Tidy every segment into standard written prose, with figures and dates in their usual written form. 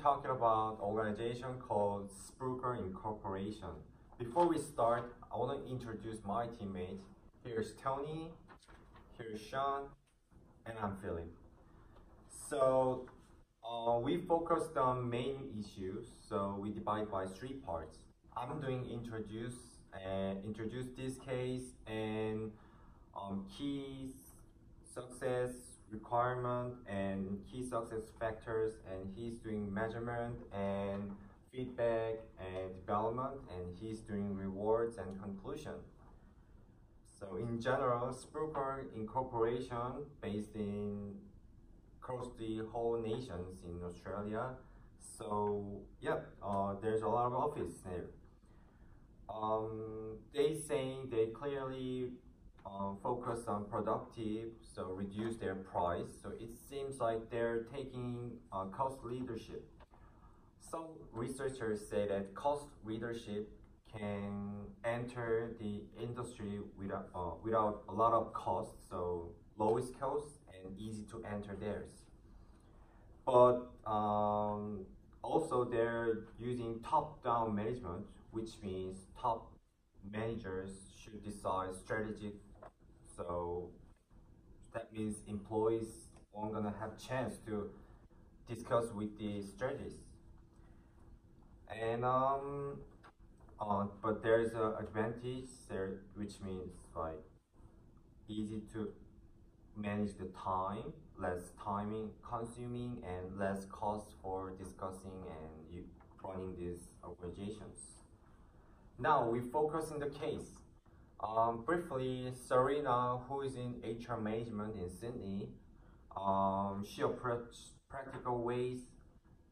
talking about an organization called Spruker Incorporation. Before we start, I want to introduce my teammates. Here's Tony, here's Sean, and I'm Philip. So we focused on main issues, so we divide by three parts. I'm doing introduce this case and key success requirement and key success factors, and he's doing measurement and feedback and development, and he's doing rewards and conclusion. So in general, Spruker Incorporation based in across the whole nations in Australia. So yeah, there's a lot of office there. They saying they clearly focus on productive, so reduce their price. So it seems like they're taking cost leadership. Some researchers say that cost leadership can enter the industry without a lot of cost, so lowest cost and easy to enter theirs. But also they're using top-down management, which means top managers should decide strategic. So that means employees aren't gonna have chance to discuss with the strategists. And but there's an advantage there, which means like easy to manage the time, less timing consuming, and less cost for discussing and running these organizations. Now we focus on the case. Briefly, Serena, who is in HR management in Sydney, she approached practical ways,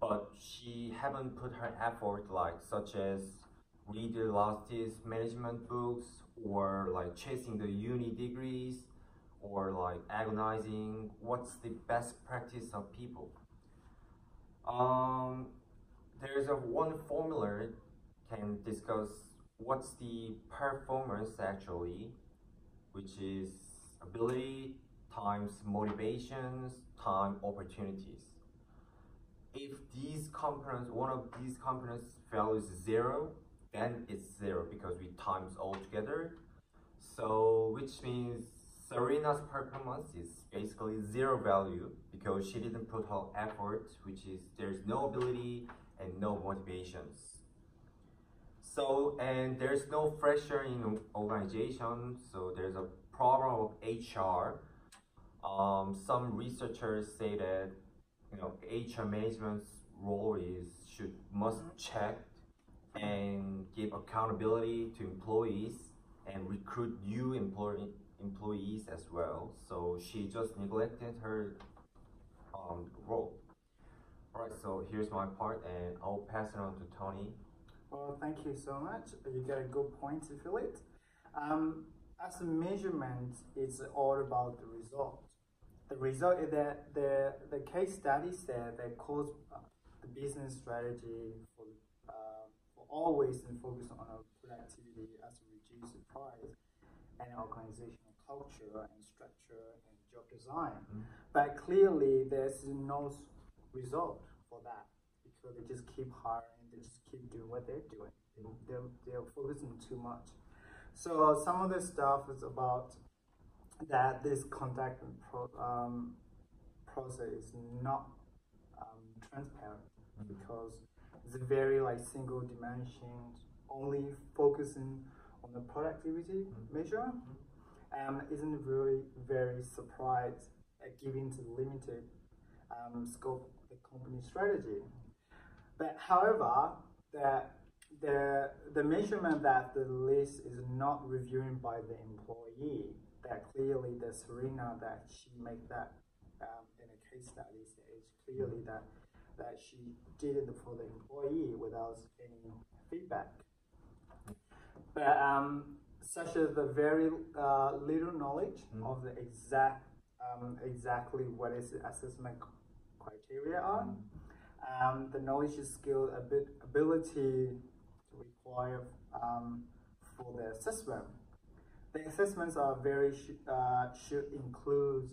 but she haven't put her effort, like such as read the latest management books, or like chasing the uni degrees, or like agonizing what's the best practice of people. There's one formula can discuss what's the performance actually, which is ability times motivations time opportunities. If these components, one of these components values 0, then it's 0 because we times all together. So which means Serena's performance is basically 0 value because she didn't put her effort, which is there's no ability and no motivations. So, and there's no fresher in organization, so there's a problem of HR. Some researchers say that HR management's role must check and give accountability to employees and recruit new employees as well. So she just neglected her role. All right, so here's my part, and I'll pass it on to Tony. Well, thank you so much. You got a good point to fill it. As a measurement, it's all about the result. The result is that the case study said that calls the business strategy for always and focus on our productivity as a reduce the price and organizational culture and structure and job design. But clearly, there's no result for that because they just keep hiring, they just keep doing what they're doing. They're focusing too much. So some of the stuff is about that this contact process is not transparent because it's very like single dimension, only focusing on the productivity measure, and isn't really very surprised at giving to limited scope of the company strategy. But however, the measurement that the list is not reviewing by the employee, that clearly the Serena that she made that in a case study stage, clearly that she did it for the employee without any feedback. But such as the very little knowledge of the exactly what is the assessment criteria are, the knowledge, skill, ability required for the assessment. The assessments are should include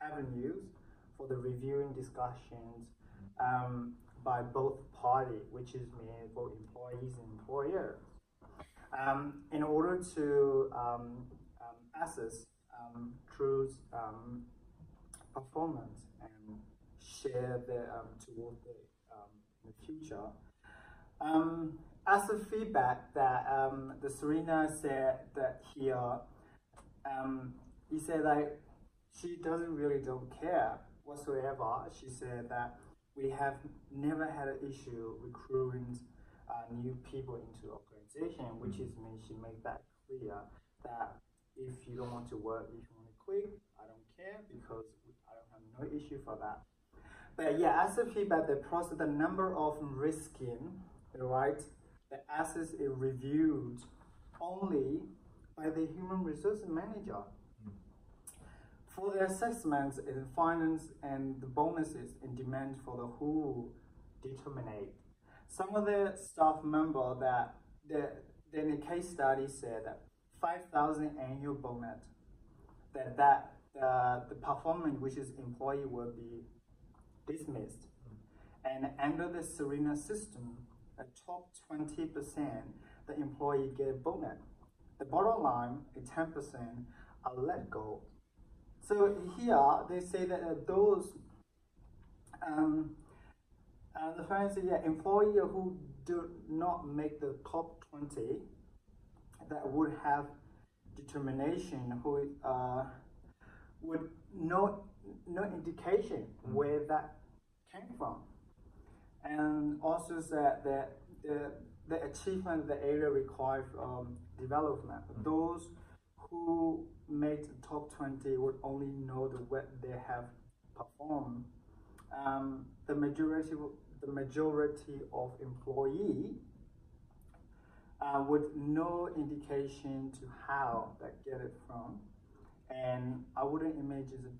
avenues for the reviewing discussions, by both party, which is mean for employees and employers. In order to assess True's performance and share the towards the future. As a feedback that the Serena said that here, he said that she don't care whatsoever. She said that we have never had an issue recruiting new people into the organization, which is mean she made that clear that if you don't want to work, if you want to quit, I don't care because I don't have no issue for that. But yeah, as a feedback, the number of risking, right, the assets is reviewed only by the human resource manager. For the assessments in finance and the bonuses in demand for the who determine. Some of the staff member that in the case study said that 5,000 annual bonus, that the performance which is employee will be dismissed. And under the Serena system, a top 20%, the employee get a bonus. The bottom line is 10% are let go. So here they say that those the finance employee who do not make the top 20 that would have determination who would no indication where that came from, and also that the achievement of the area required development. Those who made the top 20 would only know what they have performed. The majority of employee with no indication to how they get it from, and I wouldn't imagine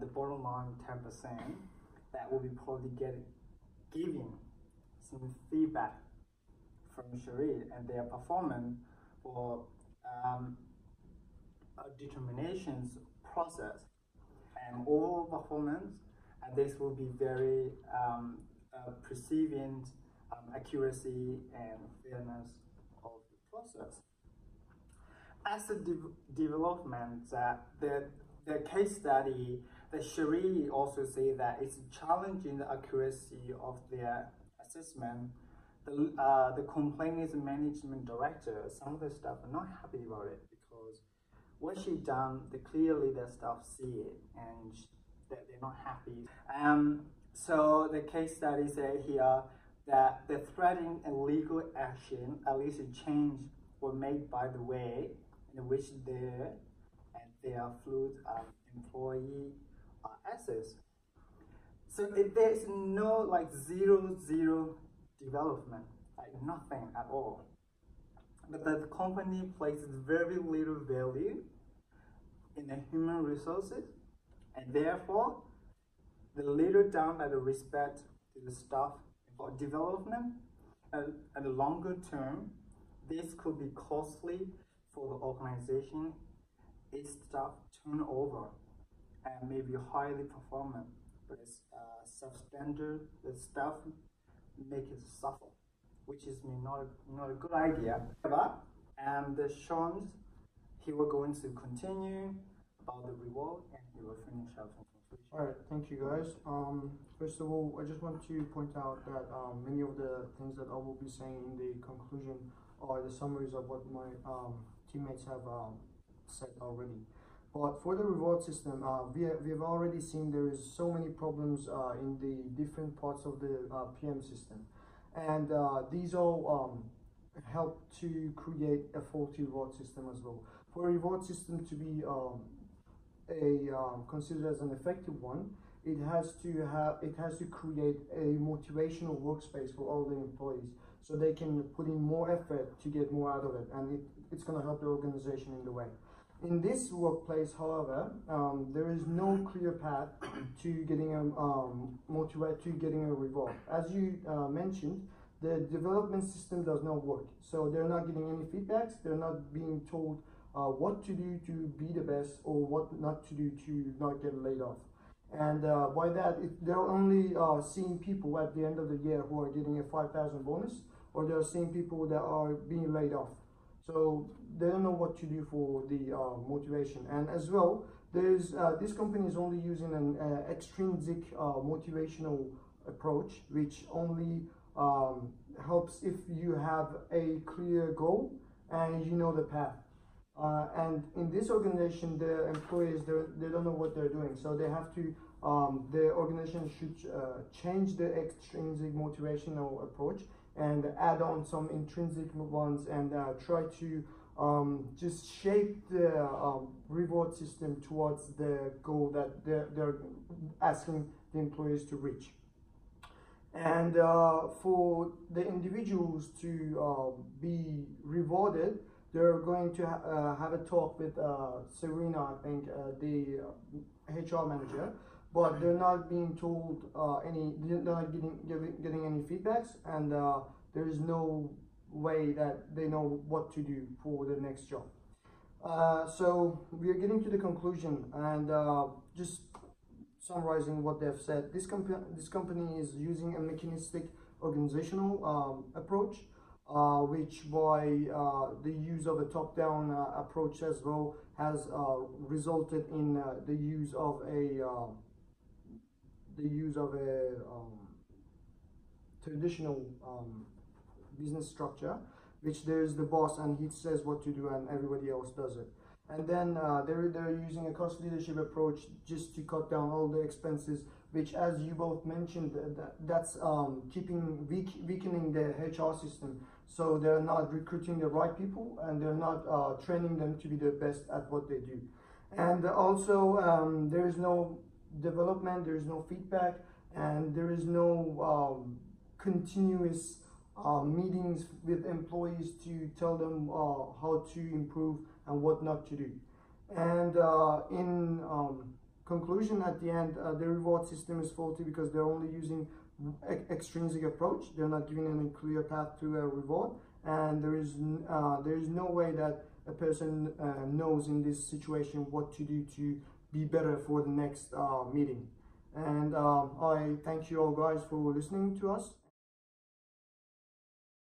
the bottom line 10% that will be probably giving some feedback from Cherie and their performance for determinations process and overall performance, and this will be very perceiving accuracy and fairness of the process. As a development, the case study, the Cherie also say that it's challenging the accuracy of their assessment. The complainant management director, some of the staff are not happy about it because what she done, clearly the staff see it and that they're not happy. So the case study say here that the threatening and legal action, at least a change, were made by the way in which their fluid employee assets. So there's no like zero development, like nothing at all. But the company places very little value in the human resources, and therefore the little down at the respect to the staff for development and the longer term, this could be costly for the organization. Its staff turnover and maybe highly performant, but it's substandard. The staff make it suffer, which is not a good idea. And Sean, he will going to continue about the reward and he will finish up some conclusion. All right, thank you guys. First of all, I just want to point out that many of the things that I will be saying in the conclusion are the summaries of what my teammates have said already. But for the reward system, we have already seen there is so many problems in the different parts of the PM system, and these all help to create a faulty reward system as well. For a reward system to be considered as an effective one, it has to create a motivational workspace for all the employees, so they can put in more effort to get more out of it, and it's going to help the organization in the way. In this workplace, however, there is no clear path to getting a reward. As you mentioned, the development system does not work, so they're not getting any feedbacks. They're not being told what to do to be the best or what not to do to not get laid off. And by that, they're only seeing people at the end of the year who are getting a 5,000 bonus, or they're seeing people that are being laid off. So they don't know what to do for the motivation. And as well, there's this company is only using an extrinsic motivational approach, which only helps if you have a clear goal and you know the path. And in this organization, the employees, they don't know what they're doing, so they have to, the organization should change the extrinsic motivational approach and add on some intrinsic ones, and try to just shape the reward system towards the goal that they're asking the employees to reach. And for the individuals to be rewarded, they're going to have a talk with Serena, I think, the HR manager, but they're not being told they're not getting any feedbacks, and there is no way that they know what to do for the next job. So we are getting to the conclusion, and just summarizing what they've said. This company is using a mechanistic organizational approach, which by the use of a top-down approach as well has resulted in the use of a traditional business structure, which there's the boss and he says what to do and everybody else does it. And then they're using a cost leadership approach just to cut down all the expenses, which, as you both mentioned, that's weakening the HR system. So they're not recruiting the right people, and they're not training them to be the best at what they do. And also, there is no development, there is no feedback, and there is no continuous meetings with employees to tell them how to improve and what not to do. And in conclusion, at the end, the reward system is faulty because they're only using extrinsic approach. They're not giving any clear path to a reward, and there is no way that a person knows in this situation what to do to be better for the next meeting. And I thank you all guys for listening to us.